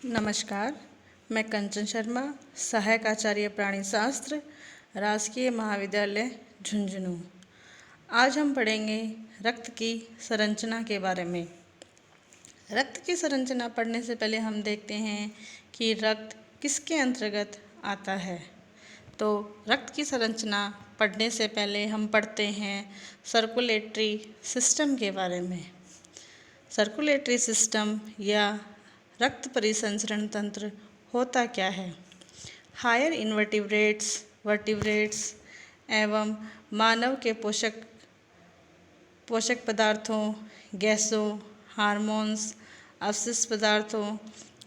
नमस्कार, मैं कंचन शर्मा, सहायक आचार्य प्राणी शास्त्र, राजकीय महाविद्यालय झुंझुनू। आज हम पढ़ेंगे रक्त की संरचना के बारे में। रक्त की संरचना पढ़ने से पहले हम देखते हैं कि रक्त किसके अंतर्गत आता है। तो रक्त की संरचना पढ़ने से पहले हम पढ़ते हैं सर्कुलेटरी सिस्टम के बारे में। सर्कुलेटरी सिस्टम या रक्त परिसंचरण तंत्र होता क्या है। हायर इनवर्टिब्रेट्स, वर्टिब्रेट्स एवं मानव के पोषक पदार्थों, गैसों, हार्मोन्स, अवशिष्ट पदार्थों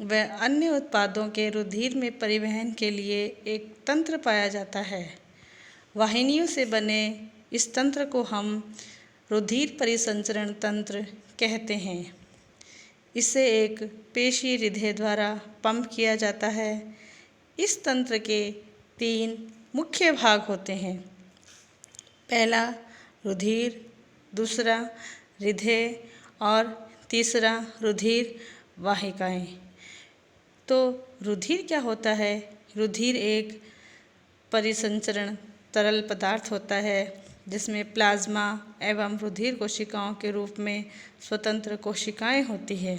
व अन्य उत्पादों के रुधिर में परिवहन के लिए एक तंत्र पाया जाता है। वाहिनियों से बने इस तंत्र को हम रुधिर परिसंचरण तंत्र कहते हैं। इसे एक पेशी हृदय द्वारा पंप किया जाता है। इस तंत्र के 3 मुख्य भाग होते हैं। पहला रुधिर, दूसरा हृदय और तीसरा रुधिर वाहिकाएं। तो रुधिर क्या होता है? रुधिर एक परिसंचरण तरल पदार्थ होता है जिसमें प्लाज्मा एवं रुधिर कोशिकाओं के रूप में स्वतंत्र कोशिकाएं होती है।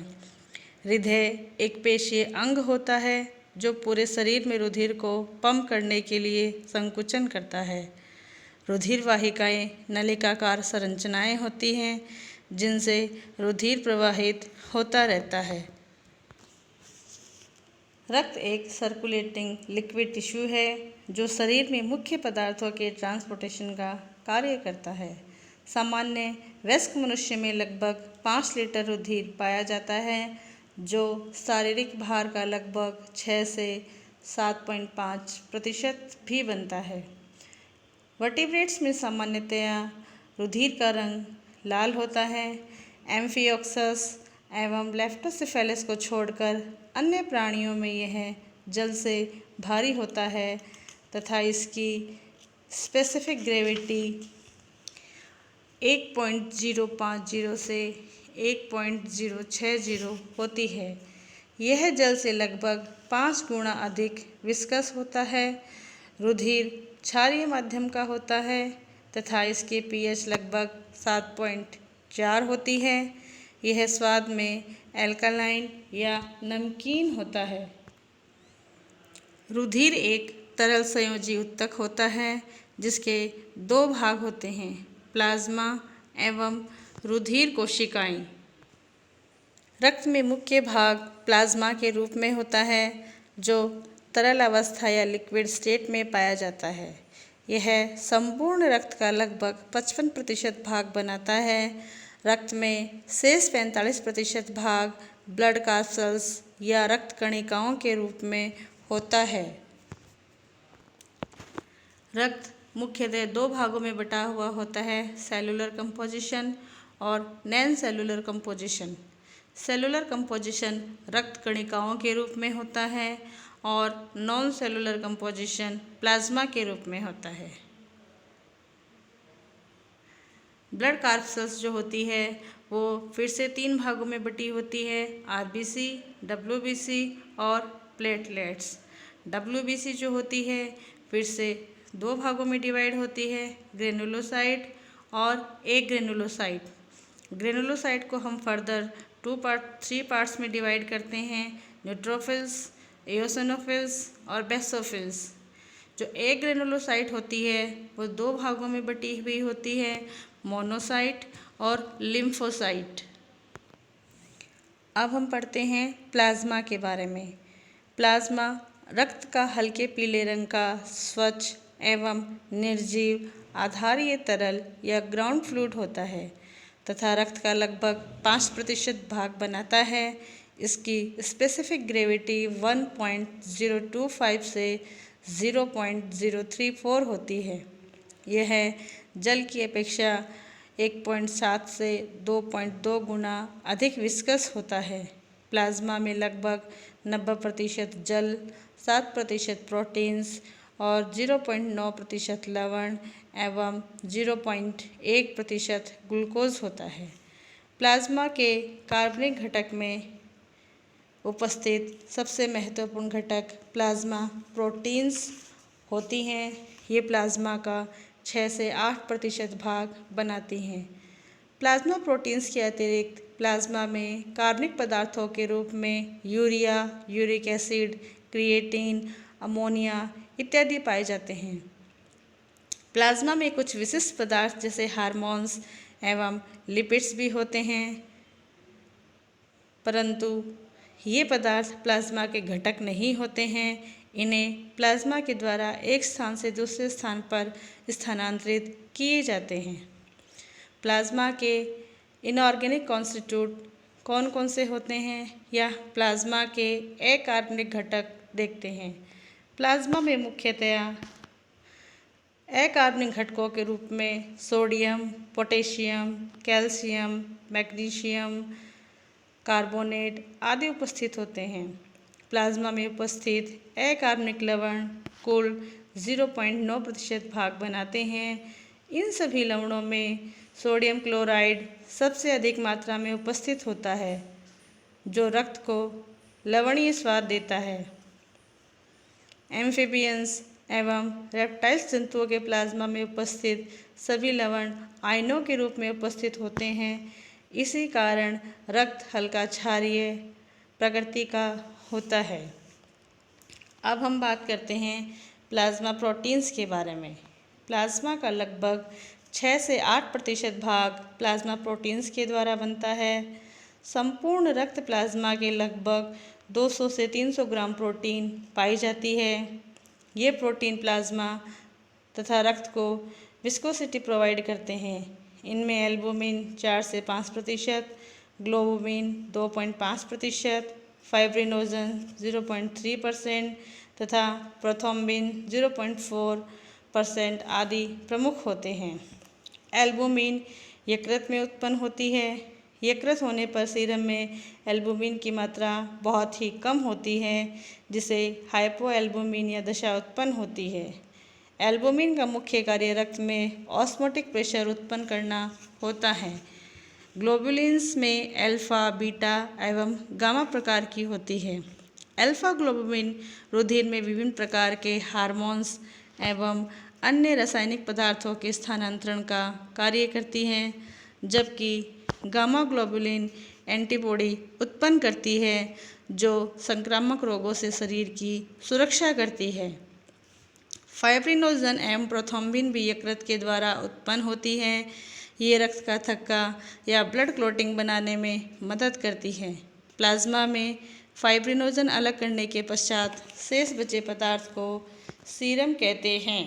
हृदय एक पेशीय अंग होता है जो पूरे शरीर में रुधिर को पंप करने के लिए संकुचन करता है। रुधिर वाहिकाएं नलिकाकार संरचनाएं होती हैं जिनसे रुधिर प्रवाहित होता रहता है। रक्त एक सर्कुलेटिंग लिक्विड टिश्यू है जो शरीर में मुख्य पदार्थों के ट्रांसपोर्टेशन का कार्य करता है। सामान्य वयस्क मनुष्य में लगभग 5 लीटर रुधिर पाया जाता है जो शारीरिक भार का लगभग 6 से 7.5% भी बनता है। वर्टिब्रेट्स में सामान्यतया रुधिर का रंग लाल होता है। एम्फिओक्सस एवं लेप्टोसेफेलस को छोड़कर अन्य प्राणियों में यह जल से भारी होता है तथा इसकी स्पेसिफिक ग्रेविटी 1.050 से 1.060 होती है। यह जल से लगभग 5 गुना अधिक विस्कस होता है। रुधिर क्षारीय माध्यम का होता है तथा इसकी pH लगभग 7.4 होती है। यह स्वाद में एल्कलाइन या नमकीन होता है। रुधिर एक तरल संयोजी उत्तक होता है जिसके 2 भाग होते हैं, प्लाज्मा एवं रुधिर कोशिकाएं। रक्त में मुख्य भाग प्लाज्मा के रूप में होता है जो तरल अवस्था या लिक्विड स्टेट में पाया जाता है। यह संपूर्ण रक्त का लगभग 55% भाग बनाता है। रक्त में शेष 45% भाग ब्लड कार्पल्स या रक्त कणिकाओं के रूप में होता है। रक्त मुख्यतः 2 भागों में बटा हुआ होता है, सेलुलर कंपोजिशन और non cellular composition. Cellular composition रक्त कणिकाओं के रूप में होता है और नॉन सेलुलर कंपोजिशन प्लाज्मा के रूप में होता है। ब्लड कार्पल्स जो होती है वो फिर से 3 भागों में बटी होती है, आरबीसी, डब्ल्यूबीसी और प्लेटलेट्स। डब्ल्यूबीसी जो होती है फिर से 2 भागों में डिवाइड होती है, ग्रेनुलोसाइट और एग्रेनुलोसाइट। ग्रेनुलोसाइट को हम फर्दर 3 पार्ट्स में डिवाइड करते हैं, न्यूट्रोफिल्स, एओसिनोफिल्स और बेसोफिल्स। जो एग्रेनुलोसाइट होती है वो 2 भागों में बटी हुई होती है, मोनोसाइट और लिम्फोसाइट। अब हम पढ़ते हैं प्लाज्मा के बारे में। प्लाज्मा रक्त का हल्के पीले रंग का स्वच्छ एवं निर्जीव आधारीय तरल या ग्राउंड फ्लूइड होता है तथा रक्त का लगभग 5% भाग बनाता है। इसकी स्पेसिफिक ग्रेविटी 1.025 से 0.034 होती है। यह जल की अपेक्षा 1.7 से 2.2 गुना अधिक विस्कस होता है। प्लाज्मा में लगभग 90% जल, 7% प्रोटीन्स और 0.9% लवण एवं 0.1% ग्लूकोज होता है। प्लाज्मा के कार्बनिक घटक में उपस्थित सबसे महत्वपूर्ण घटक प्लाज्मा प्रोटीन्स होती हैं। ये प्लाज्मा का 6 से 8% भाग बनाती हैं। प्लाज्मा प्रोटीन्स के अतिरिक्त प्लाज्मा में कार्बनिक पदार्थों के रूप में urea, uric acid, creatine, ammonia इत्यादि पाए जाते हैं। प्लाज्मा में कुछ विशिष्ट पदार्थ जैसे हार्मोन्स एवं लिपिड्स भी होते हैं, परंतु ये पदार्थ प्लाज्मा के घटक नहीं होते हैं। इन्हें प्लाज्मा के द्वारा एक स्थान से दूसरे स्थान पर स्थानांतरित किए जाते हैं। प्लाज्मा के इनऑर्गेनिक कॉन्स्टिट्यूट कौन कौन से होते हैं या प्लाज्मा के अकार्बनिक घटक देखते हैं। प्लाज्मा में मुख्यतया अकार्बनिक घटकों के रूप में sodium, potassium, calcium, magnesium, carbonate आदि उपस्थित होते हैं। प्लाज्मा में उपस्थित अकार्बनिक लवण कुल 0.9% भाग बनाते हैं। इन सभी लवणों में सोडियम क्लोराइड सबसे अधिक मात्रा में उपस्थित होता है, जो रक्त को लवणीय स्वाद देता है। एम्फीबियंस एवं रेप्टाइल्स जंतुओं के प्लाज्मा में उपस्थित सभी लवण आयनों के रूप में उपस्थित होते हैं। इसी कारण रक्त हल्का क्षारीय प्रकृति का होता है। अब हम बात करते हैं प्लाज्मा प्रोटीन्स के बारे में। प्लाज्मा का लगभग 6 से 8% भाग प्लाज्मा प्रोटीन्स के द्वारा बनता है। संपूर्ण रक्त प्लाज्मा के लगभग 200 से 300 ग्राम प्रोटीन पाई जाती है। ये प्रोटीन प्लाज्मा तथा रक्त को विस्कोसिटी प्रोवाइड करते हैं। इनमें एल्बुमिन 4 से 5%, ग्लोबुमिन 2.5%, फाइब्रिनोजन 0.3% तथा प्रोथ्रोम्बिन 0.4% आदि प्रमुख होते हैं। एल्बुमिन यकृत में उत्पन्न होती है। यकृत होने पर सीरम में एल्बुमिन की मात्रा बहुत ही कम होती है, जिसे हाइपोएल्बुमिनिया दशा उत्पन्न होती है। एल्बुमिन का मुख्य कार्य रक्त में ऑस्मोटिक प्रेशर उत्पन्न करना होता है। ग्लोबुलिन्स में अल्फा, बीटा एवं गामा प्रकार की होती है। अल्फा ग्लोबुलिन रुधिर में विभिन्न प्रकार के हार्मोन्स एवं अन्य रासायनिक पदार्थों के स्थानांतरण का कार्य करती हैं, जबकि गामा ग्लोबुलिन एंटीबॉडी उत्पन्न करती है जो संक्रामक रोगों से शरीर की सुरक्षा करती है। फाइब्रिनोजन एवं प्रोथ्रोम्बिन भी यकृत के द्वारा उत्पन्न होती है। ये रक्त का थक्का या ब्लड क्लॉटिंग बनाने में मदद करती है। प्लाज्मा में फाइब्रिनोजन अलग करने के पश्चात शेष बचे पदार्थ को सीरम कहते हैं।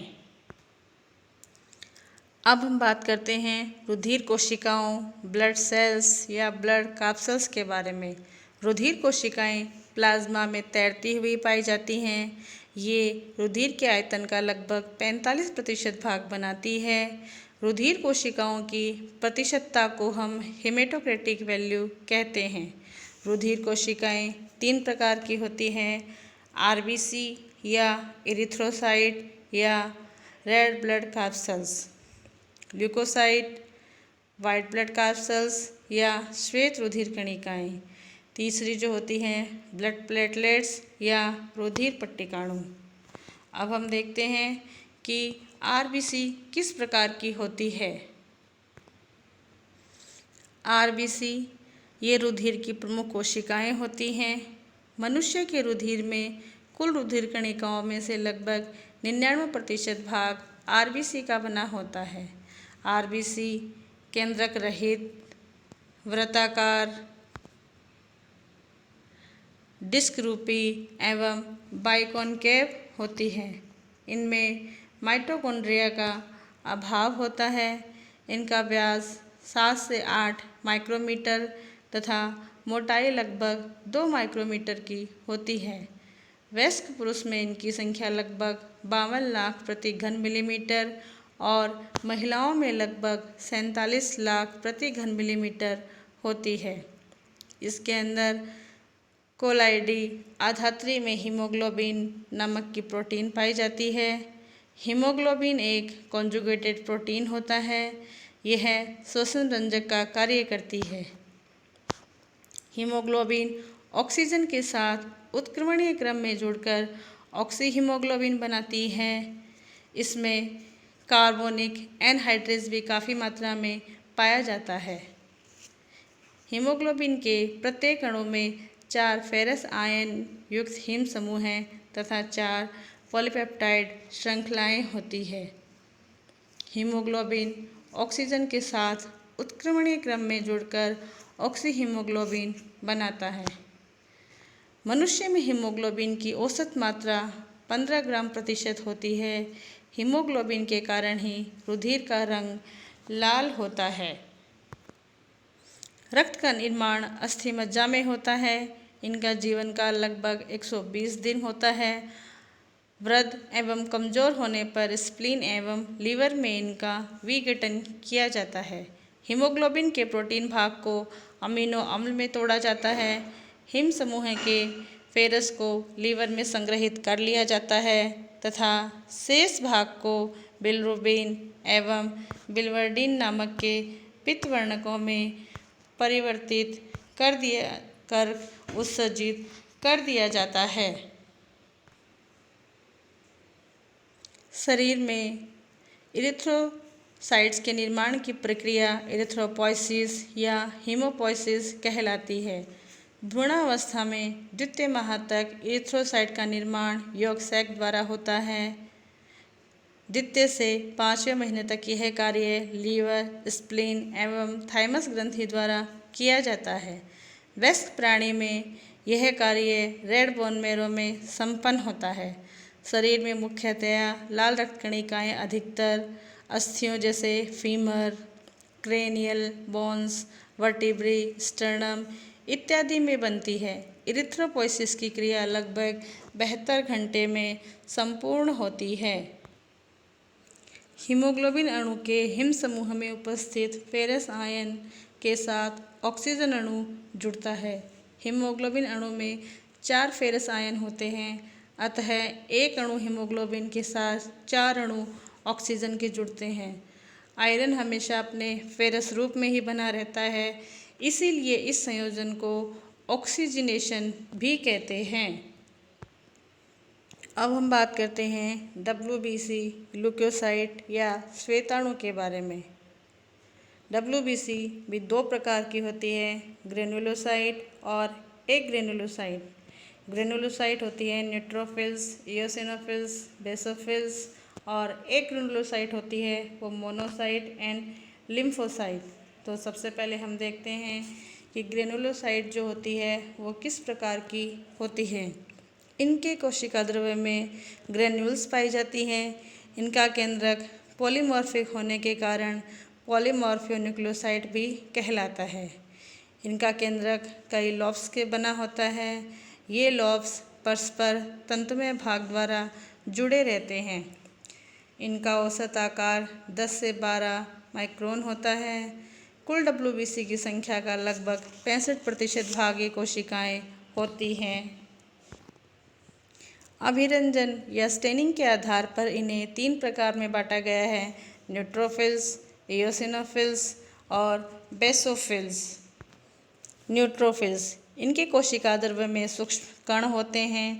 अब हम बात करते हैं रुधिर कोशिकाओं, ब्लड सेल्स या ब्लड कैप्सूल्स के बारे में। रुधिर कोशिकाएं प्लाज्मा में तैरती हुई पाई जाती हैं। ये रुधिर के आयतन का लगभग 45% भाग बनाती है। रुधिर कोशिकाओं की प्रतिशतता को हम हेमेटोक्रिटिक वैल्यू कहते हैं। रुधिर कोशिकाएं 3 प्रकार की होती हैं, आरबीसी या इरिथ्रोसाइट या red blood capsules, leucocyte, white blood capsules या श्वेत रुधिर कणिकाएं। तीसरी जो होती हैं ब्लड प्लेटलेट्स या रुधिर पट्टिकाणु। अब हम देखते हैं कि आरबीसी किस प्रकार की होती है। आरबीसी ये रुधिर की प्रमुख कोशिकाएं होती हैं। मनुष्य के रुधिर में कुल रुधिर कणिकाओं में से लगभग 99% भाग आरबीसी का बना होता है। आरबीसी केंद्रक रहित, वृत्ताकार, डिस्क रूपी एवं बाइकॉन्केव होती है। इनमें माइटोकॉन्ड्रिया का अभाव होता है। इनका व्यास 7 से 8 माइक्रोमीटर तथा मोटाई लगभग 2 माइक्रोमीटर की होती है। वयस्क पुरुष में इनकी संख्या लगभग 52 लाख प्रति घन मिलीमीटर और महिलाओं में लगभग 47 लाख प्रति घन मिलीमीटर होती है। इसके अंदर कोलाइडी आधात्री में हीमोग्लोबिन नामक की प्रोटीन पाई जाती है। हीमोग्लोबिन एक कॉन्जुगेटेड प्रोटीन होता है। यह श्वसन रंजक का कार्य करती है। हीमोग्लोबिन ऑक्सीजन के साथ उत्क्रमणीय क्रम में जुड़कर ऑक्सीहीमोग्लोबिन बनाती है। इसमें कार्बोनिक एनहाइड्रेज भी काफ़ी मात्रा में पाया जाता है। हीमोग्लोबिन के प्रत्येक अणु में 4 फेरस आयन युक्त हिम समूह हैं तथा 4 पॉलीपेप्टाइड श्रृंखलाएं होती है। हीमोग्लोबिन ऑक्सीजन के साथ उत्क्रमणीय क्रम में जुड़कर ऑक्सीहीमोग्लोबिन बनाता है। मनुष्य में हीमोग्लोबिन की औसत मात्रा 15 ग्राम प्रतिशत होती है। हीमोग्लोबिन के कारण ही रुधिर का रंग लाल होता है। रक्त का निर्माण अस्थि मज्जा में होता है। इनका जीवन काल लगभग 120 दिन होता है। वृद्ध एवं कमज़ोर होने पर स्प्लीन एवं लीवर में इनका विघटन किया जाता है। हीमोग्लोबिन के प्रोटीन भाग को अमीनो अम्ल में तोड़ा जाता है। हिम समूह के फेरस को लीवर में संग्रहित कर लिया जाता है तथा शेष भाग को बिलिरुबिन एवं बिलिवर्डिन नामक के पित्तवर्णकों में परिवर्तित कर उत्सर्जित कर दिया जाता है। शरीर में इरिथ्रोसाइट्स के निर्माण की प्रक्रिया इरिथ्रोपोइसिस या हीमोपोइसिस कहलाती है। भ्रूणावस्था में द्वितीय माह तक इरिथ्रोसाइट का निर्माण यौगिक सैक द्वारा होता है। द्वितीय से 5वें महीने तक यह कार्य लीवर, स्प्लीन एवं थाइमस ग्रंथि द्वारा किया जाता है। वयस्क प्राणी में यह कार्य रेड बोन मैरो में संपन्न होता है। शरीर में मुख्यतया लाल रक्त कणिकाएँ अधिकतर अस्थियों जैसे femur, cranial bones, vertebrae, sternum इत्यादि में बनती है। इरिथ्रोपोइसिस की क्रिया लगभग 72 घंटे में संपूर्ण होती है। हीमोग्लोबिन अणु के हिम समूह में उपस्थित फेरस आयन के साथ ऑक्सीजन अणु जुड़ता है। हीमोग्लोबिन अणु में 4 फेरस आयन होते हैं, अतः एक अणु हीमोग्लोबिन के साथ 4 अणु ऑक्सीजन के जुड़ते हैं। आयरन हमेशा अपने फेरस रूप में ही बना रहता है, इसीलिए इस संयोजन को ऑक्सीजनेशन भी कहते हैं। अब हम बात करते हैं WBC ग्लूकोसाइट या श्वेताणु के बारे में। WBC भी 2 प्रकार की होती है, ग्रेनुलोसाइट और एग्रेनुलोसाइट। ग्रेनुलोसाइट होती है न्यूट्रोफिल्स, इओसिनोफिल्स, बेसोफिल्स और एग्रेनुलोसाइट होती है वो मोनोसाइट एंड लिम्फोसाइट। तो सबसे पहले हम देखते हैं कि ग्रेनुलोसाइट जो होती है वो किस प्रकार की होती है। इनके कोशिका द्रव्य में ग्रेन्यूल्स पाई जाती हैं। इनका केंद्रक पॉलीमॉर्फिक होने के कारण पॉलीमॉर्फोन्यूक्लियोसाइट भी कहलाता है। इनका केंद्रक कई लॉब्स के बना होता है। ये लॉब्स परस्पर तंतुमय भाग द्वारा जुड़े रहते हैं। इनका औसत आकार 10 से 12 माइक्रोन होता है। कुल WBC की संख्या का लगभग 65% भाग ये कोशिकाएँ होती हैं। अभिरंजन या स्टेनिंग के आधार पर इन्हें 3 प्रकार में बांटा गया है, न्यूट्रोफिल्स, इओसिनोफिल्स और बेसोफिल्स। न्यूट्रोफिल्स इनके कोशिका द्रव्य में सूक्ष्म कण होते हैं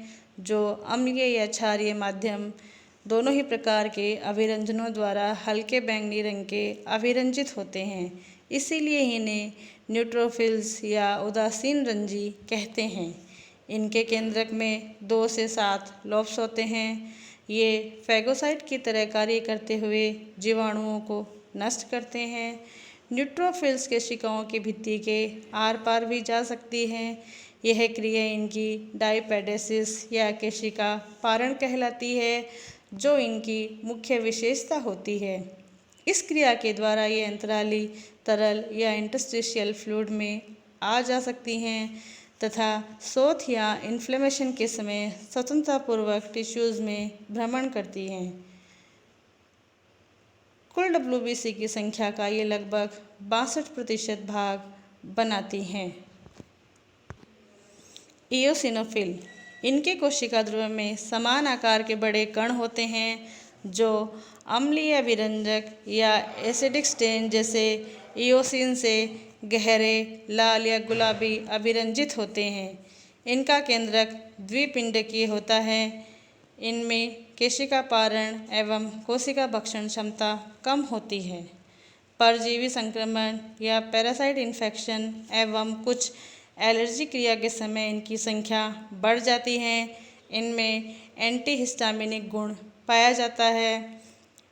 जो अम्लीय या क्षारीय माध्यम दोनों ही प्रकार के अभिरंजनों द्वारा हल्के बैंगनी रंग के अभिरंजित होते हैं, इसीलिए इन्हें न्यूट्रोफिल्स या उदासीन रंजी कहते हैं। इनके केंद्रक में 2 से 7 लॉब्स होते हैं। ये फैगोसाइट की तरह कार्य करते हुए जीवाणुओं को नष्ट करते हैं। न्यूट्रोफिल्स केशिकाओं की भित्ति के आर पार भी जा सकती है। यह क्रिया इनकी डायपैडेसिस या केशिका पारण कहलाती है, जो इनकी मुख्य विशेषता होती है। इस क्रिया के द्वारा ये अंतराली तरल या इंटरस्टिशियल फ्लूइड में आ जा सकती हैं तथा शोथ या इन्फ्लेमेशन के समय स्वतंत्रतापूर्वक टिश्यूज़ में भ्रमण करती हैं। कुल WBC की संख्या का ये लगभग 62% भाग बनाती हैं। इओसिनोफिल इनके कोशिका द्रव्य में समान आकार के बड़े कण होते हैं जो अम्लीय अभिरंजक या एसिडिक स्टेन जैसे इओसिन से गहरे लाल या गुलाबी अभिरंजित होते हैं। इनका केंद्रक द्विपिंडकीय होता है। इनमें केशिका पारण एवं कोशिका भक्षण क्षमता कम होती है। परजीवी संक्रमण या पैरासाइट इन्फेक्शन एवं कुछ एलर्जी क्रिया के समय इनकी संख्या बढ़ जाती है। इनमें एंटीहिस्टामिनिक गुण पाया जाता है।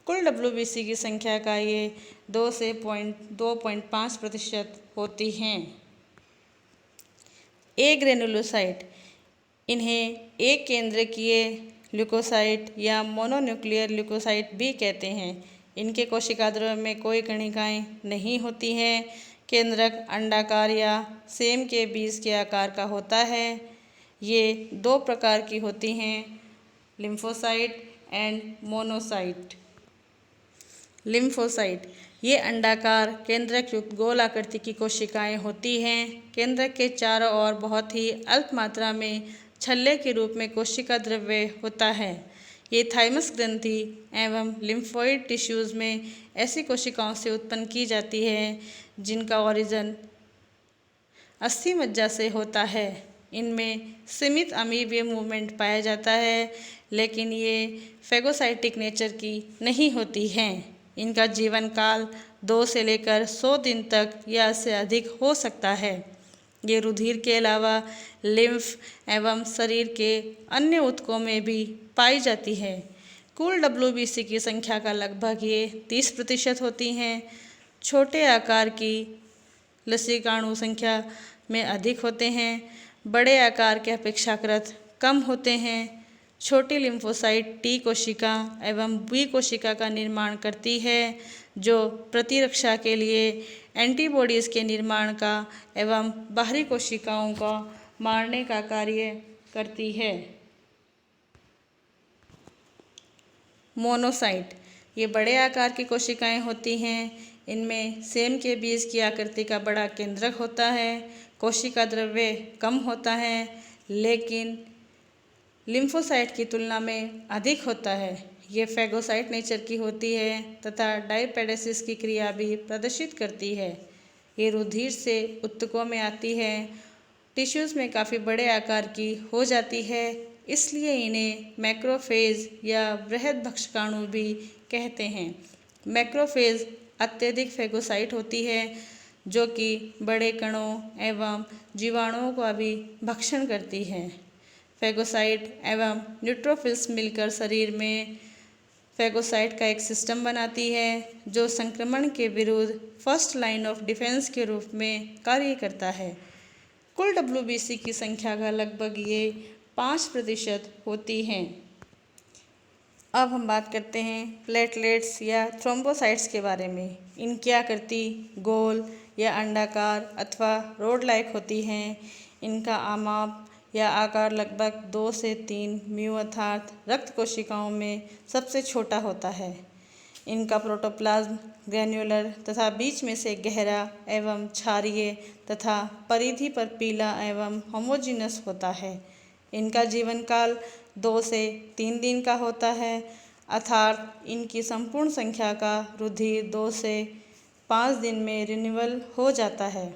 कुल WBC की संख्या का ये 2 से 2.5% होती हैं। ए ग्रेनुलोसाइट, इन्हें एक केंद्रकीय ल्यूकोसाइट या मोनोन्यूक्लियर ल्यूकोसाइट भी कहते हैं। इनके कोशिका द्रव्य में कोई कणिकाएं नहीं होती हैं। केंद्रक अंडाकार या सेम के बीज के आकार का होता है। ये 2 प्रकार की होती हैं, लिम्फोसाइट एंड मोनोसाइट। लिम्फोसाइट, ये अंडाकार केंद्रक युक्त गोल आकृति की कोशिकाएं होती हैं। केंद्रक के चारों ओर बहुत ही अल्प मात्रा में छल्ले के रूप में कोशिका द्रव्य होता है। ये थाइमस ग्रंथि एवं लिम्फोइड टिश्यूज़ में ऐसी कोशिकाओं से उत्पन्न की जाती है जिनका ओरिजिन अस्थि मज्जा से होता है। इनमें सीमित अमीबीय मूवमेंट पाया जाता है, लेकिन ये फेगोसाइटिक नेचर की नहीं होती हैं। इनका जीवन काल 2 से लेकर 100 दिन तक या इससे अधिक हो सकता है। ये रुधिर के अलावा लिम्फ एवं शरीर के अन्य ऊतकों में भी पाई जाती है। कुल WBC की संख्या का लगभग ये 30% होती हैं। छोटे आकार की लसीकाणु संख्या में अधिक होते हैं, बड़े आकार के अपेक्षाकृत कम होते हैं। छोटी लिम्फोसाइट T कोशिका एवं B कोशिका का निर्माण करती है, जो प्रतिरक्षा के लिए एंटीबॉडीज़ के निर्माण का एवं बाहरी कोशिकाओं को मारने का कार्य करती है। मोनोसाइट, ये बड़े आकार की कोशिकाएं होती हैं। इनमें सेम के बीज की आकृति का बड़ा केंद्रक होता है। कोशिका द्रव्य कम होता है, लेकिन लिम्फोसाइट की तुलना में अधिक होता है। ये फेगोसाइट नेचर की होती है तथा डायपेडेसिस की क्रिया भी प्रदर्शित करती है। ये रुधिर से ऊतकों में आती है, टिश्यूज़ में काफ़ी बड़े आकार की हो जाती है, इसलिए इन्हें मैक्रोफेज या बृहद भक्षकाणु भी कहते हैं। मैक्रोफेज अत्यधिक फेगोसाइट होती है, जो कि बड़े कणों एवं जीवाणुओं का भी भक्षण करती है। फेगोसाइट एवं न्यूट्रोफिल्स मिलकर शरीर में फेगोसाइट का एक सिस्टम बनाती है, जो संक्रमण के विरुद्ध फर्स्ट लाइन ऑफ डिफेंस के रूप में कार्य करता है। कुल WBC की संख्या का लगभग ये 5% होती हैं। अब हम बात करते हैं प्लेटलेट्स या थ्रोम्बोसाइट्स के बारे में। इनकी आकृति गोल या अंडाकार अथवा रोड लाइक होती हैं। इनका आमाप या आकार लगभग 2 से 3 म्यू अर्थात रक्त कोशिकाओं में सबसे छोटा होता है। इनका प्रोटोप्लाज्म ग्रैन्युलर तथा बीच में से गहरा एवं क्षारीय तथा परिधि पर पीला एवं होमोजीनस होता है। इनका जीवन काल 2 से 3 दिन का होता है, अर्थात इनकी संपूर्ण संख्या का रुधिर 2 से 5 दिन में रिन्यूअल हो जाता है।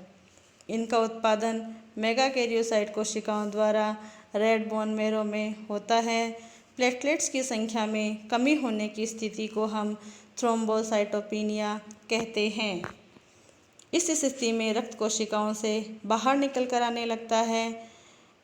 इनका उत्पादन मेगाकैरियोसाइट कोशिकाओं द्वारा रेड बोन मैरो में होता है। प्लेटलेट्स की संख्या में कमी होने की स्थिति को हम थ्रोम्बोसाइटोपिनिया कहते हैं। इस स्थिति में रक्त कोशिकाओं से बाहर निकल कर आने लगता है।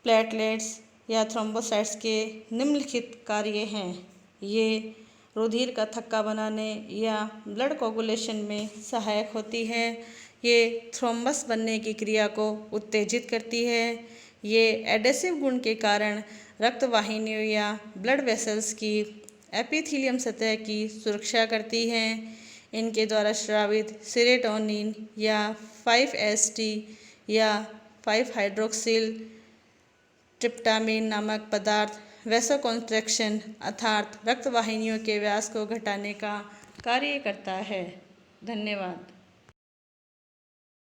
प्लेटलेट्स या थ्रोम्बोसाइट्स के निम्नलिखित कार्य हैं। ये रुधिर का थक्का बनाने या ब्लड कोगुलेशन में सहायक होती है। ये थ्रोम्बस बनने की क्रिया को उत्तेजित करती है। ये एडेसिव गुण के कारण रक्तवाहिनियों या ब्लड वेसल्स की एपिथेलियम सतह की सुरक्षा करती हैं। इनके द्वारा स्रावित सेरोटोनिन या 5-HT या 5-हाइड्रोक्सिल ट्रिप्टामिन नामक पदार्थ वैसोकॉन्स्ट्रिक्शन अर्थात रक्तवाहिनियों के व्यास को घटाने का कार्य करता है। धन्यवाद।